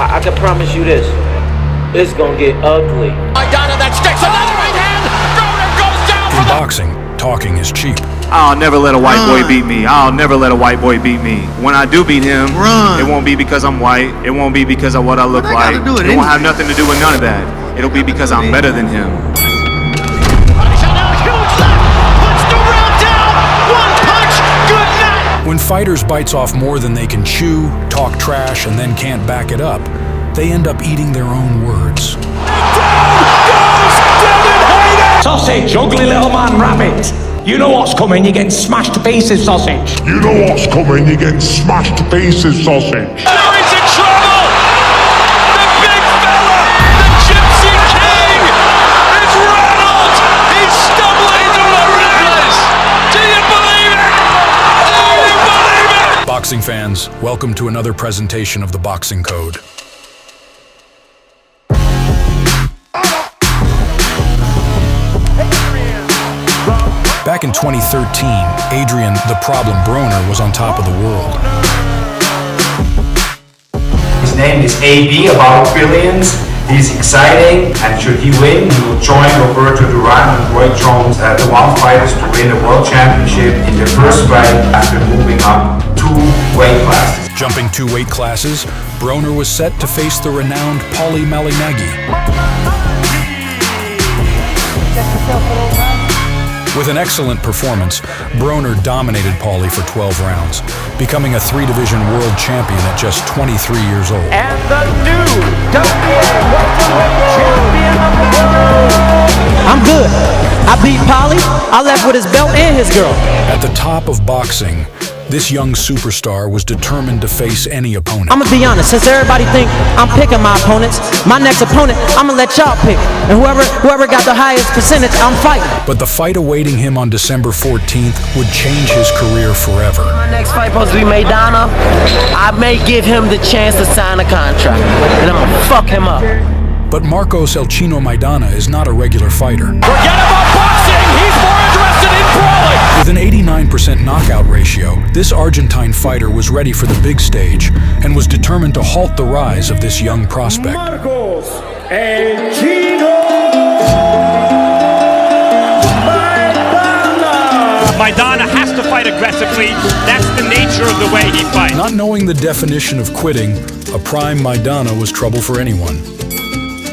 I can promise you this. It's gonna get ugly. Maidana that sticks another right hand. Broner goes down for In boxing, talking is cheap. I'll never let a white boy beat me. I'll never let a white boy beat me. When I do beat him, it won't be because I'm white. It won't be because of what I look like. It won't have nothing to do with none of that. It'll be because I'm better than him. When fighters bites off more than they can chew, talk trash, and then can't back it up, they end up eating their own words. Sausage, ugly little man rabbit. You know what's coming, you're getting smashed to pieces, sausage. You know what's coming, you're getting smashed to pieces, sausage. Now he's in trouble! The big fella, the Gypsy King, is rattled! He's stumbling through the rise! Do you believe it? Do you believe it? Boxing fans, welcome to another presentation of the Boxing Code. Back in 2013, Adrian "The Problem" Broner was on top of the world. His name is AB, about billions. He's exciting, and should he win, he will join Roberto Duran and Roy Jones, the one fighters to win a world championship in the first fight after moving up 2 weight classes. Jumping 2 weight classes, Broner was set to face the renowned Paulie Malignaggi. With an excellent performance, Broner dominated Paulie for 12 rounds, becoming a 3-division world champion at just 23 years old. And the new WBA welterweight champion of the world! I'm good. I beat Paulie. I left with his belt and his girl. At the top of boxing, this young superstar was determined to face any opponent. I'm gonna be honest, since everybody think I'm picking my opponents, my next opponent, I'm gonna let y'all pick. And whoever got the highest percentage, I'm fighting. But the fight awaiting him on December 14th would change his career forever. My next fight supposed to be Maidana. I may give him the chance to sign a contract, and I'm gonna fuck him up. But Marcos El Chino Maidana is not a regular fighter. Forget about boxing! He's more interested in brawling! With an 89% knockout ratio, this Argentine fighter was ready for the big stage and was determined to halt the rise of this young prospect. Marcos El Chino Maidana has to fight aggressively. That's the nature of the way he fights. Not knowing the definition of quitting, a prime Maidana was trouble for anyone.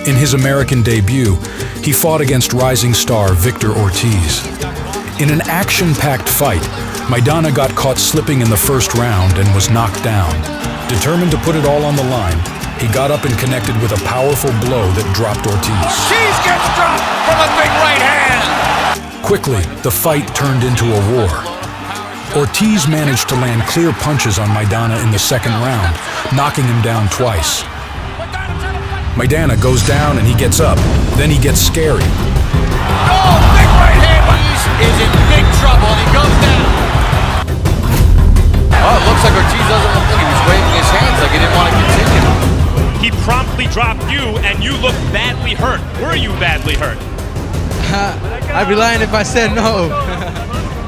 In his American debut, he fought against rising star Victor Ortiz. In an action-packed fight, Maidana got caught slipping in the first round and was knocked down. Determined to put it all on the line, he got up and connected with a powerful blow that dropped Ortiz. Ortiz gets dropped from a big right hand! Quickly, the fight turned into a war. Ortiz managed to land clear punches on Maidana in the second round, knocking him down twice. Maidana goes down and he gets up. Then he gets scary. Oh, big right hand, but he's in big trouble and he goes down. Oh, it looks like Ortiz doesn't look like he was waving his hands like he didn't want to continue. He promptly dropped you, and you look badly hurt. Were you badly hurt? I'd be lying if I said no.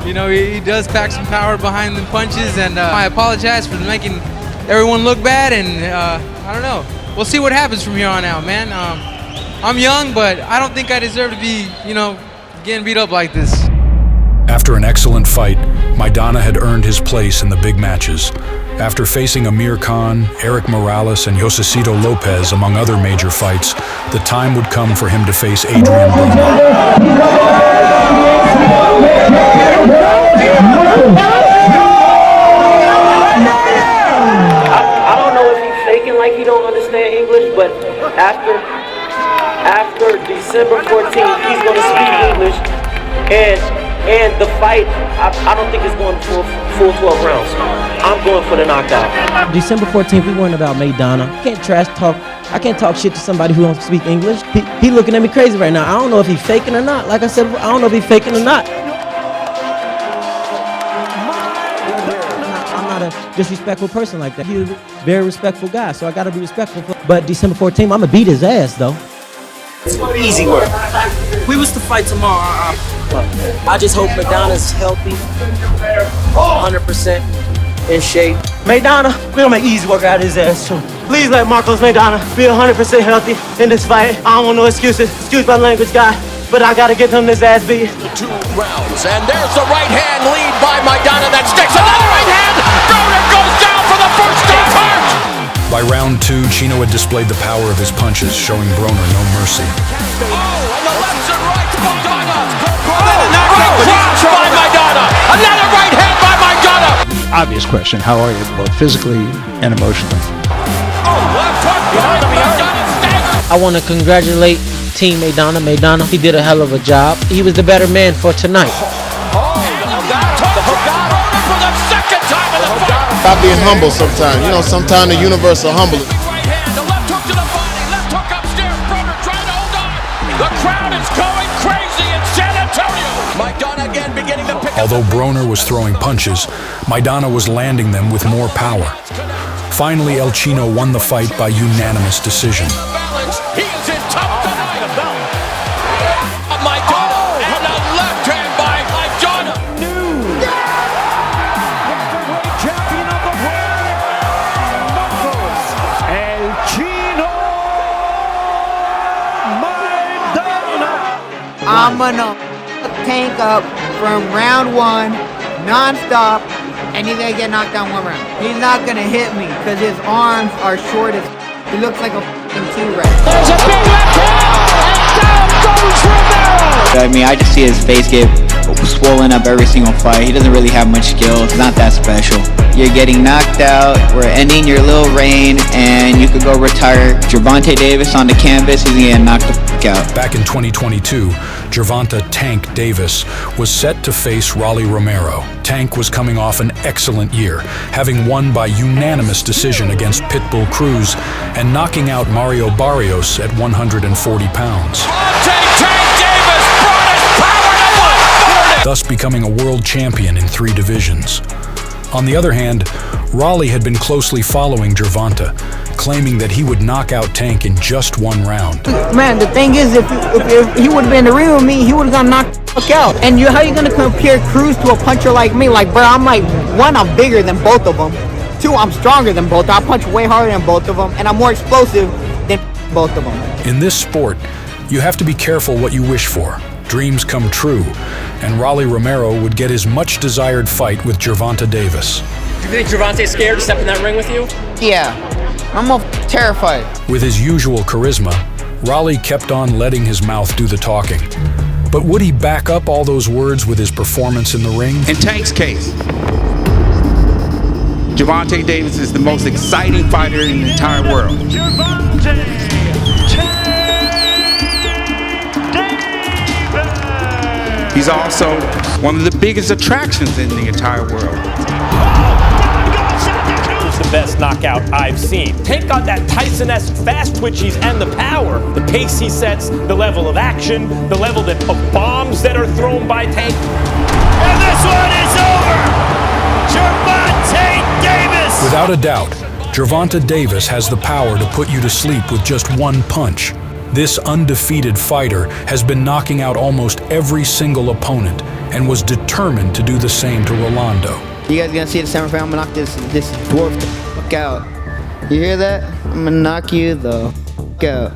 You know, he does pack some power behind the punches, and I apologize for making everyone look bad, and I don't know. We'll see what happens from here on out, man. I'm young, but I don't think I deserve to be, getting beat up like this. After an excellent fight, Maidana had earned his place in the big matches. After facing Amir Khan, Eric Morales, and Josecito Lopez, among other major fights, the time would come for him to face Adrian Broner. I don't know if he's faking like he don't understand English, but after December 14th, he's going to speak English, and the fight, I don't think it's going full 12 rounds. I'm going for the knockout. December 14th, we weren't about Maidana. I can't talk shit to somebody who don't speak English. He looking at me crazy right now. I don't know if he's faking or not. Like I said, I don't know if he's faking or not. I'm not a disrespectful person like that. He's a very respectful guy, so I gotta be respectful. But December 14th, I'm gonna beat his ass though. It's easy work. We was to fight tomorrow. I just hope Maidana's healthy, 100% in shape. Maidana, we're gonna make easy work out of his ass too. Please let Marcos Maidana be 100% healthy in this fight. I don't want no excuses. Excuse my language, guy, but I gotta get him this ass beat. 2 rounds, and there's the right hand lead by Maidana that sticks. Another right hand. Broner goes down for the first time hurt. By round 2, Chino had displayed the power of his punches, showing Broner no mercy. Oh, and the lefts and rights, Maidana. Crushed by Maidana. Another right hand by Maidana. Obvious question, how are you both physically and emotionally? Oh, left hook behind Maidana, staggered. I want to congratulate Team Maidana. Maidana, he did a hell of a job. He was the better man for tonight. For the second time in the fight. Stop being humble sometimes. You know, sometimes the universe will humble it. Right hand, the left hook to the body, left hook upstairs. Broner trying to hold on. The crowd is going crazy in San Antonio. Maidana again beginning to pick up. Although Broner was throwing punches, Maidana was landing them with more power. Finally, El Chino won the fight by unanimous decision. He is in top tonight. Maidana and a left hand by Maidana. Champion of the world, El Chino Maidana. I'm gonna tank up from round 1, non-stop, and he's gonna get knocked down 1 round. He's not gonna hit me because his arms are short as he looks like a f***ing T-Rex. There's a big left hand, and down goes Romero. I mean, I just see his face get swollen up every single fight. He doesn't really have much skill. It's not that special. You're getting knocked out. We're ending your little reign, and you could go retire. Gervonta Davis on the canvas, he's getting knocked the fuck out. Back in 2022, Gervonta "Tank" Davis was set to face Rolly Romero. Tank was coming off an excellent year, having won by unanimous decision against Pitbull Cruz and knocking out Mario Barrios at 140 pounds. Thus becoming a world champion in 3 divisions. On the other hand, Rolly had been closely following Gervonta, claiming that he would knock out Tank in just 1 round. Man, the thing is, if he would have been in the ring with me, he would have got knocked the fuck out. And how you gonna compare Cruz to a puncher like me? Like, bro, I'm like, 1, I'm bigger than both of them. 2, I'm stronger than both. I punch way harder than both of them, and I'm more explosive than both of them. In this sport, you have to be careful what you wish for. Dreams come true, and Rolly Romero would get his much-desired fight with Gervonta Davis. Do you think Gervonta's scared to step in that ring with you? Yeah, I'm terrified. With his usual charisma, Rolly kept on letting his mouth do the talking. But would he back up all those words with his performance in the ring? In Tank's case, Gervonta Davis is the most exciting fighter in the entire world. He's also one of the biggest attractions in the entire world. It's the best knockout I've seen. Tank got that Tyson-esque fast twitchies and the power, the pace he sets, the level of action, the level of bombs that are thrown by Tank. And this one is over! Gervonta Davis! Without a doubt, Gervonta Davis has the power to put you to sleep with just 1 punch. This undefeated fighter has been knocking out almost every single opponent and was determined to do the same to Rolando. You guys gonna see the semifinal? I'm gonna knock this dwarf the fuck out. You hear that? I'm gonna knock you the fuck out.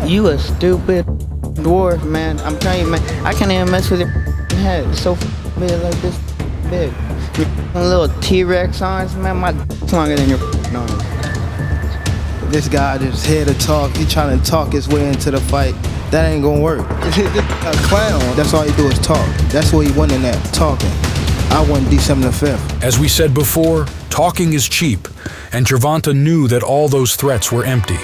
You a stupid dwarf, man. I'm telling you, man. I can't even mess with your head. It's so big, like this big. Your little T-Rex arms, man. My longer than your arms. This guy just here to talk. He trying to talk his way into the fight. That ain't gonna work. A clown. That's all he do is talk. That's what he winning at, talking. I won December the 5th. As we said before, talking is cheap, and Gervonta knew that all those threats were empty.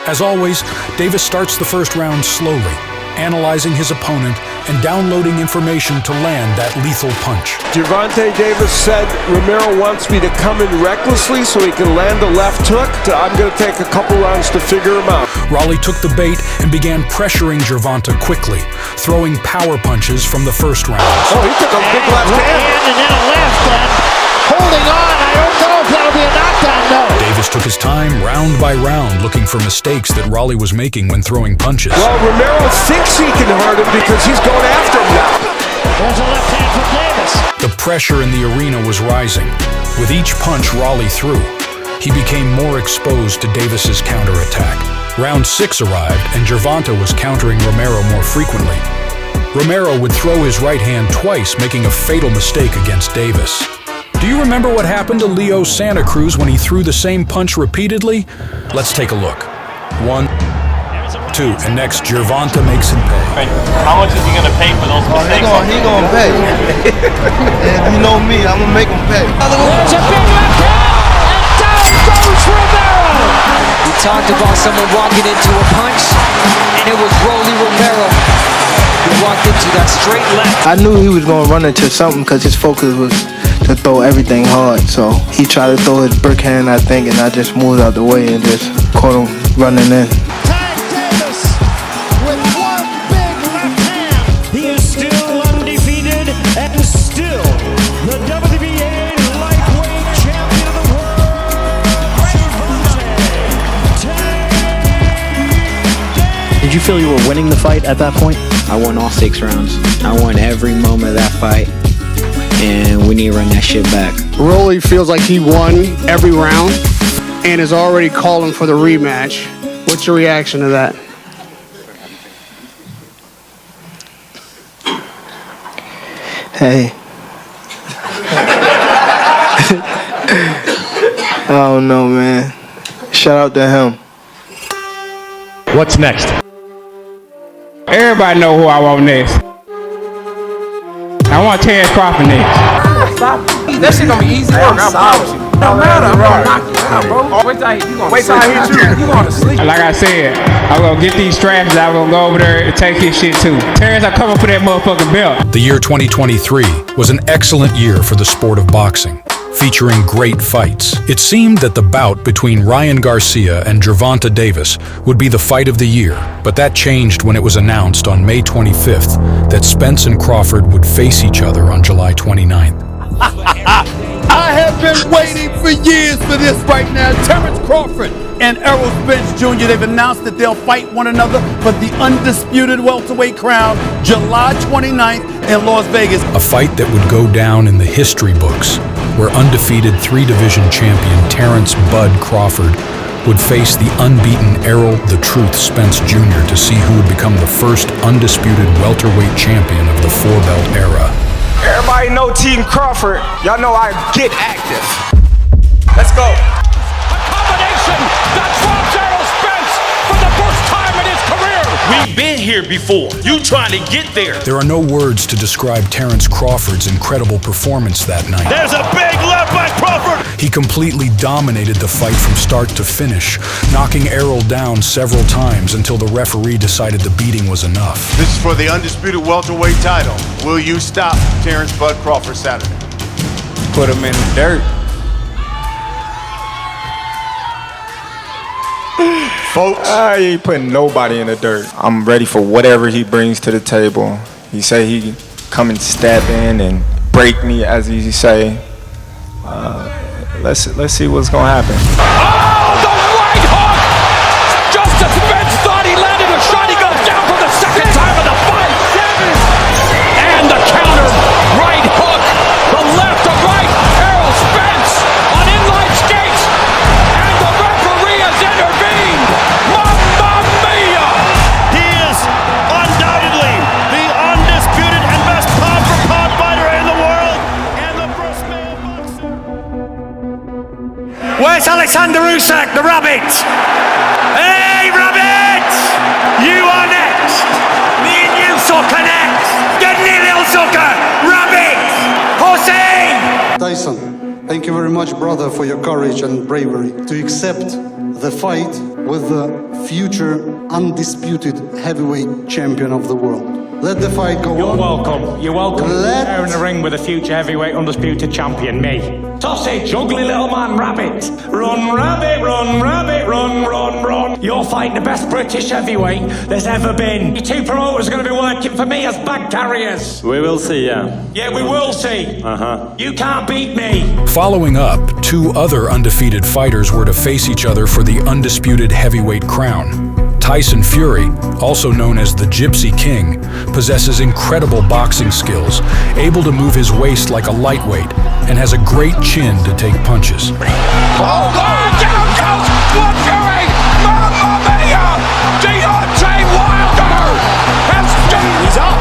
As always, Davis starts the first round slowly, analyzing his opponent and downloading information to land that lethal punch. Gervonta Davis said Romero wants me to come in recklessly so he can land a left hook. I'm going to take a couple rounds to figure him out. Rolly took the bait and began pressuring Gervonta quickly, throwing power punches from the first round. Oh, he took a big left hand. And then a left and holding on. I don't know if that'll be a knockdown, no. Davis took his time round by round looking for mistakes that Rolly was making when throwing punches. Well, Romero thinks he can hurt him because he's going after him now. There's a left hand from Davis. The pressure in the arena was rising. With each punch Raleigh threw, he became more exposed to Davis's counterattack. Round 6 arrived, and Gervonta was countering Romero more frequently. Romero would throw his right hand twice, making a fatal mistake against Davis. Do you remember what happened to Leo Santa Cruz when he threw the same punch repeatedly? Let's take a look. 1, 2, and next Gervonta makes him pay. How much is he gonna pay for those mistakes? He gonna pay. And you know me, I'm gonna make him pay. There's a big left hand, and down goes Romero! We talked about someone walking into a punch, and it was Rolly Romero. He walked into that straight left. I knew he was gonna run into something because his focus was to throw everything hard. So he tried to throw his brick hand, I think, and I just moved out the way and just caught him running in. He is still undefeated and still the WBA lightweight champion of the world. Did you feel you were winning the fight at that point? I won all 6 rounds. I won every moment of that fight, and we need to run that shit back. Rolly feels like he won every round and is already calling for the rematch. What's your reaction to that? Hey. I don't know, man. Shout out to him. What's next? Everybody know who I want next. I want Terrence Crawford next. That shit gonna be easy work. I promise you. No matter, I'm gonna knock you out, bro. Wait till I hit you. You gonna sleep. Like I said, I'm gonna get these straps. I'm gonna go over there and take his shit too. Terrence, I come up for that motherfucking belt. The year 2023 was an excellent year for the sport of boxing, featuring great fights. It seemed that the bout between Ryan Garcia and Gervonta Davis would be the fight of the year, but that changed when it was announced on May 25th that Spence and Crawford would face each other on July 29th. I have been waiting for years for this right now. Terence Crawford and Errol Spence Jr., they've announced that they'll fight one another for the undisputed welterweight crown July 29th in Las Vegas. A fight that would go down in the history books, where undefeated 3-division champion Terence "Bud" Crawford would face the unbeaten Errol "The Truth" Spence Jr. to see who would become the first undisputed welterweight champion of the 4-belt era. Everybody know Team Crawford. Y'all know I get active. Let's go. A combination that drops Errol Spence for the first time in his career. We've been here before. You trying to get there. There are no words to describe Terence Crawford's incredible performance that night. There's a big left by Crawford. He completely dominated the fight from start to finish, knocking Errol down several times until the referee decided the beating was enough. This is for the undisputed welterweight title. Will you stop Terence "Bud" Crawford Saturday? Put him in the dirt. Folks, I ain't putting nobody in the dirt. I'm ready for whatever he brings to the table. He say he come and step in and break me, as he say. Let's see what's gonna happen. Oh, the right hook! Just as Spence thought he landed a shot, he goes down for the second time of the fight. And the counter right hook. The left to right. Errol Spence on inline skates. And the referee has intervened. Mamma mia! He is undoubtedly the undisputed and best pound-for-pound fighter in the world, and the first male boxer. Where's Alexander Usyk, the rabbit? Hey, rabbit! You are next. Me and you soccer next. Get little soccer, rabbit! Hossein! Tyson, thank you very much, brother, for your courage and bravery to accept the fight with the future undisputed heavyweight champion of the world. Let the fight go on. You're welcome. You're welcome. There in the ring with the future heavyweight undisputed champion, me. Toss it, juggly little man, rabbit. Run, rabbit, run, rabbit, run, run, run. You're fighting the best British heavyweight there's ever been. Your 2 promoters are going to be working for me as bag carriers. We will see, yeah. Yeah, we will see. Uh-huh. You can't beat me. Following up, 2 other undefeated fighters were to face each other for the undisputed heavyweight crown. Tyson Fury, also known as the Gypsy King, possesses incredible boxing skills, able to move his waist like a lightweight, and has a great chin to take punches. Oh, down goes Fury! Mamma mia! Deontay Wilder has done. He's up.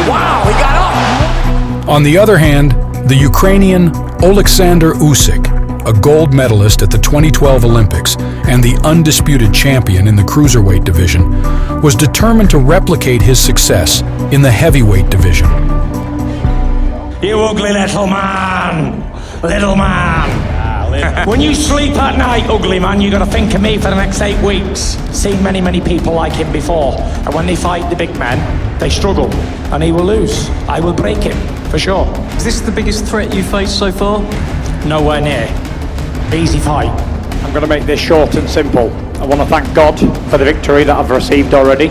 Wow, he got up. On the other hand, the Ukrainian Alexander Usyk, a gold medalist at the 2012 Olympics and the undisputed champion in the cruiserweight division, was determined to replicate his success in the heavyweight division. You ugly little man! Little man! When you sleep at night, ugly man, you gotta think of me for the next 8 weeks. Seen many, many people like him before, and when they fight the big men, they struggle, and he will lose. I will break him, for sure. Is this the biggest threat you faced so far? Nowhere near. Easy fight. I'm going to make this short and simple. I want to thank God for the victory that I've received already.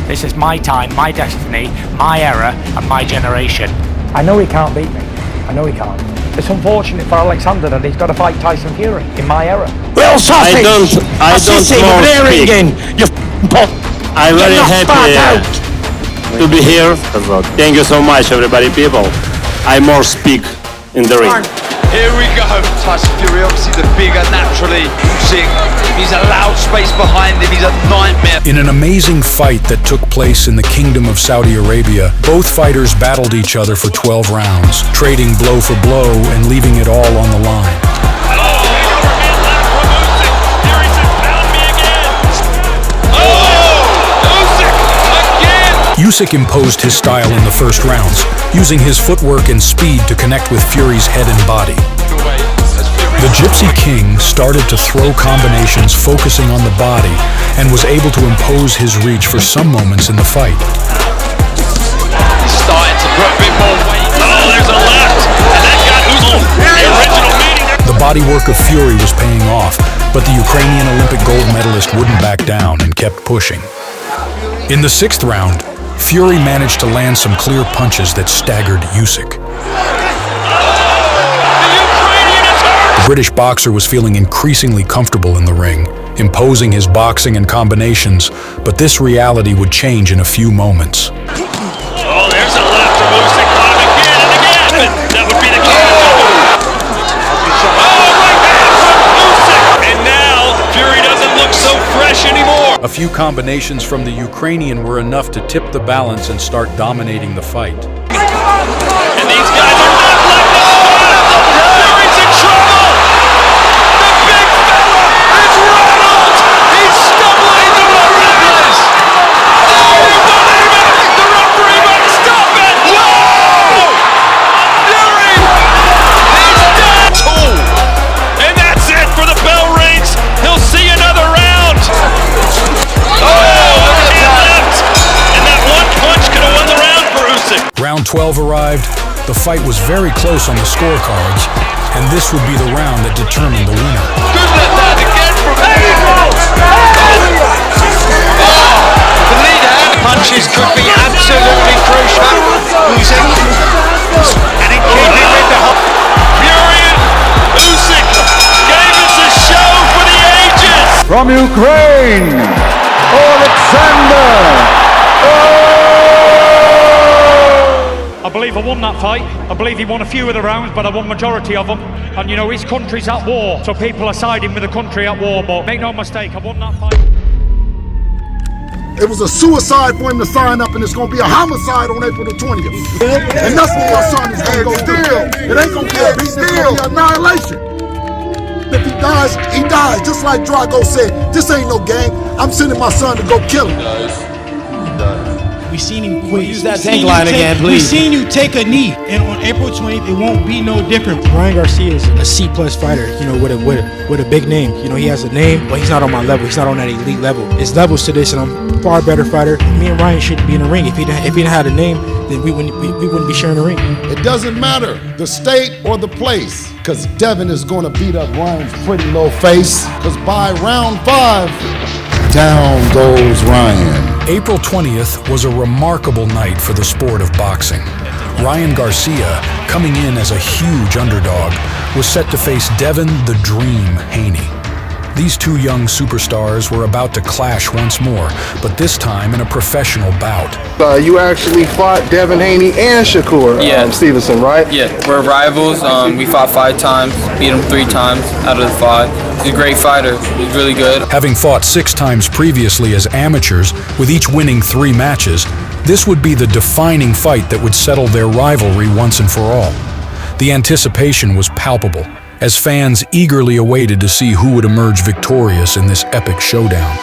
This is my time, my destiny, my era, and my generation. I know he can't beat me. I know he can't. It's unfortunate for Alexander that he's got to fight Tyson Fury in my era. Little sausage! I don't more speak. I'm very happy to be here. Thank you so much, everybody, people. I more speak in the ring. Here we go. Tyson Fury, obviously the bigger, naturally. Usyk, he's allowed space behind him. He's a nightmare. In an amazing fight that took place in the Kingdom of Saudi Arabia, both fighters battled each other for 12 rounds, trading blow for blow and leaving it all on the line. Usyk imposed his style in the first rounds, using his footwork and speed to connect with Fury's head and body. The Gypsy King started to throw combinations focusing on the body and was able to impose his reach for some moments in the fight. He's starting to put a bit more weight. Oh, there's a left, and that got Usyk. The original meeting. The bodywork of Fury was paying off, but the Ukrainian Olympic gold medalist wouldn't back down and kept pushing. In the 6th round, Fury managed to land some clear punches that staggered Usyk. The British boxer was feeling increasingly comfortable in the ring, imposing his boxing and combinations, but this reality would change in a few moments. Oh, there's a left from Usyk, caught him again and again. That would be the counter. Oh, right hand from Usyk. And now, Fury doesn't look so fresh anymore. A few combinations from the Ukrainian were enough to tip the balance and start dominating the fight. And these guys are not letting go. Fury's in trouble. The big fella is rattled. He's stumbling to the rise. Oh, you believe it? The referee might stop it. Whoa! Fury, he's dead. And that's it for the bell rings. He'll see another round. Oh, he left. And that one punch could have won the round for Usyk. Round 12 arrived. The fight was very close on the scorecards, and this would be the round that determined the winner. Good left hand again from the lead hand punches could be absolutely crucial. Usyk. And in keeping with the Fury and Usyk gave us a show for the ages. From Ukraine, Alexander. I believe I won that fight. I believe he won a few of the rounds, but I won majority of them. And you know, his country's at war, so people are siding with the country at war. But make no mistake, I won that fight. It was a suicide for him to sign up, and it's going to be a homicide on April the 20th. And that's what my son is going to go through. It ain't going to be a beat, it's going to be annihilation. If he dies, just like Drago said. This ain't no game. I'm sending my son to go kill him. We seen him quit. Use that tank line again, please. We seen you take a knee, and on April 20th, it won't be no different. Ryan Garcia is a C+ fighter, you know, with a big name. You know, he has a name, but he's not on my level. He's not on that elite level. There's levels to this, and I'm a far better fighter. Me and Ryan shouldn't be in the ring. If he didn't have a name, then we wouldn't be sharing the ring. It doesn't matter the state or the place, because Devin is going to beat up Ryan's pretty little face, because by round 5, down goes Ryan. April 20th was a remarkable night for the sport of boxing. Ryan Garcia, coming in as a huge underdog, was set to face Devin the Dream Haney. These two young superstars were about to clash once more, but this time in a professional bout. You actually fought Devin Haney and Shakur Stevenson, right? Yeah, we're rivals. We fought 5 times, beat him 3 times out of the 5. He's a great fighter. He's really good. Having fought 6 times previously as amateurs, with each winning 3 matches, this would be the defining fight that would settle their rivalry once and for all. The anticipation was palpable, as fans eagerly awaited to see who would emerge victorious in this epic showdown.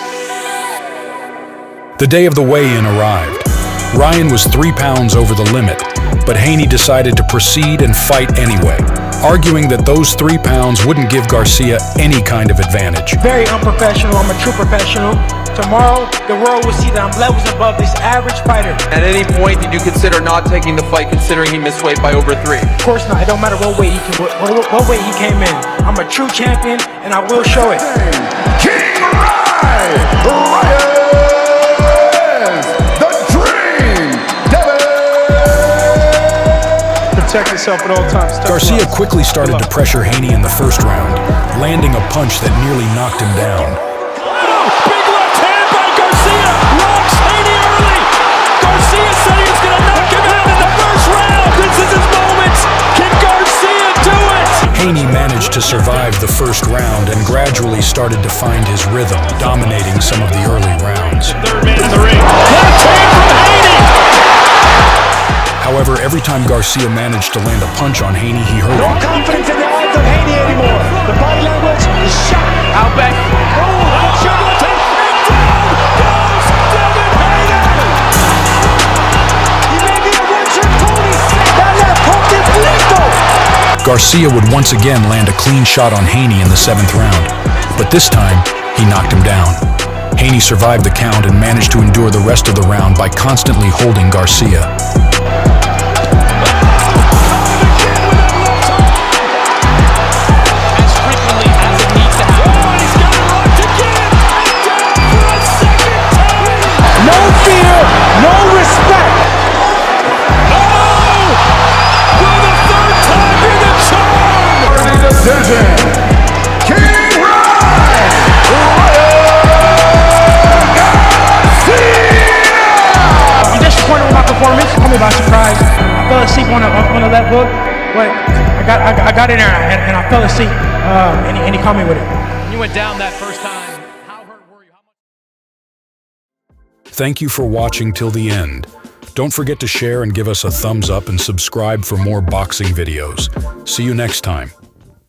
The day of the weigh-in arrived. Ryan was 3 pounds over the limit, but Haney decided to proceed and fight anyway, arguing that those 3 pounds wouldn't give Garcia any kind of advantage. Very unprofessional. I'm a true professional. Tomorrow, the world will see that I'm levels above this average fighter. At any point, did you consider not taking the fight, considering he missed weight by over 3? Of course not. It don't matter what weight he came in. I'm a true champion, and I will show it. King Ryan! Protect yourself at all times. Garcia quickly started to pressure Haney in the first round, landing a punch that nearly knocked him down. Oh, big left hand by Garcia. Locks Haney early. Garcia said he was going to knock him out in the first round. This is his moment. Can Garcia do it? Haney managed to survive the first round and gradually started to find his rhythm, dominating some of the early rounds. Third man in the ring. Left hand from Haney. However, every time Garcia managed to land a punch on Haney, he hurt him. No confidence in the eyes of Haney anymore. The body language is shot. Out back. Oh, out juggler take. And down goes Devin Haney. He may be a one-trick pony. That left hook is lethal. Garcia would once again land a clean shot on Haney in the 7th round, but this time, he knocked him down. Haney survived the count and managed to endure the rest of the round by constantly holding Garcia. No fear, no respect. Oh! For the 3rd time in the charm! Decision. King Ryan! I'm disappointed with my performance. Caught me by surprise. I fell asleep on a left hook, but I got in there and I fell asleep. And he caught me with it. You went down that first time. Thank you for watching till the end. Don't forget to share and give us a thumbs up and subscribe for more boxing videos. See you next time.